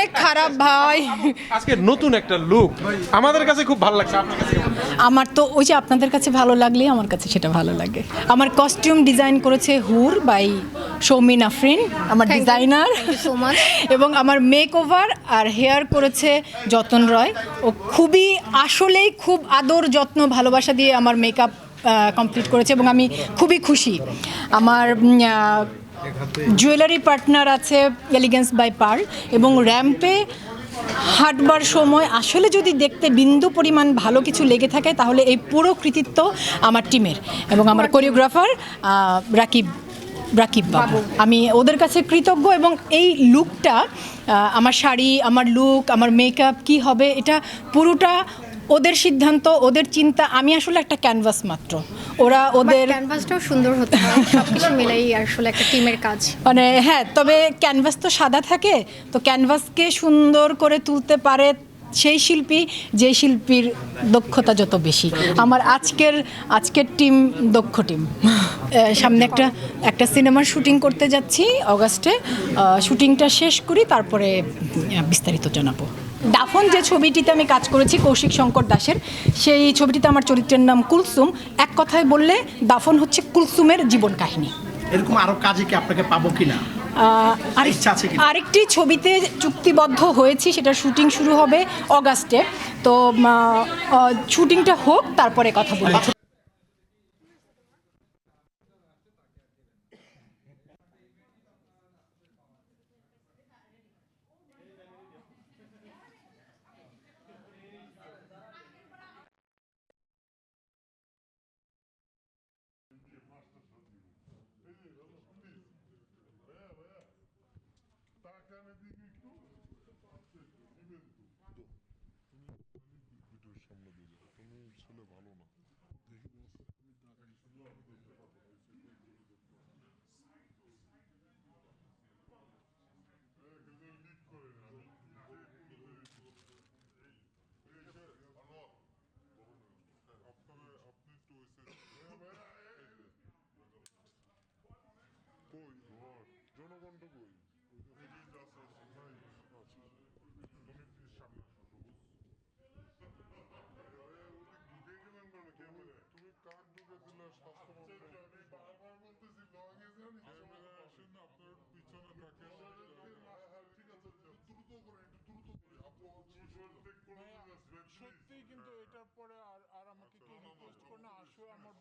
অনেক খারাপ ভাই। আজকে নতুন একটা লুক আমাদের কাছে খুব ভালো লাগছে, আপনার কাছে কেমন? আমার তো ওই যে আপনাদের কাছে ভালো লাগলেই আমার কাছে সেটা ভালো লাগে। আমার কস্টিউম ডিজাইন করেছে হুর বাই সৌমিন আফরিন, আমার ডিজাইনার। So much. এবং আমার মেকওভার আর হেয়ার করেছে যতন রয়। ও খুবই আসলেই খুব আদর যত্ন ভালোবাসা দিয়ে আমার মেকআপ কমপ্লিট করেছে এবং আমি খুবই খুশি। আমার জুয়েলারি পার্টনার আছে এলিগেন্স বাই পার্ল, এবং র্যাম্পে হাঁটবার সময় আসলে যদি দেখতে বিন্দু পরিমাণ ভালো কিছু লেগে থাকে তাহলে এই পুরো কৃতিত্ব আমার টিমের এবং আমার কোরিওগ্রাফার রাকিব রাকিব বাবু। আমি ওদের কাছে কৃতজ্ঞ এবং এই লুকটা আমার শাড়ি, আমার লুক, আমার মেকআপ কি হবে এটা পুরোটা ওদের সিদ্ধান্ত, ওদের চিন্তা। আমি আসলে একটা ক্যানভাস মাত্র, ওরা ওদের ক্যানভাসটাও সুন্দর হতে হয়, সবকিছু মিলাই আসলে একটা টিমের কাজ। মানে হ্যাঁ, তবে ক্যানভাস তো সাদা থাকে, তো ক্যানভাসকে সুন্দর করে তুলতে পারে সেই শিল্পী, যে শিল্পীর দক্ষতা যত বেশি। আমার আজকের টিম দক্ষ টিম। সামনে একটা সিনেমার শুটিং করতে যাচ্ছি অগাস্টে। শুটিংটা শেষ করি, তারপরে বিস্তারিত জানাবো। দাফন যে ছবিটিতে আমি কাজ করেছি কৌশিক শঙ্কর দাসের, সেই ছবিটিতে আমার চরিত্রের নাম কুলসুম। এক কথায় বললে দাফন হচ্ছে কুলসুমের জীবন কাহিনী। এরকম আরো কাজে কি আপনাকে পাবো কিনা? ইচ্ছা আছে কিনা? আরেকটি ছবিতে চুক্তিবদ্ধ হয়েছি, সেটা শুটিং শুরু হবে অগাস্টে। তো শুটিংটা হোক, তারপরে কথা বলবো। সত্যি কিন্তু এটার পরে আর আমাকে কি রিকোয়েস্ট করে না, আসো আমার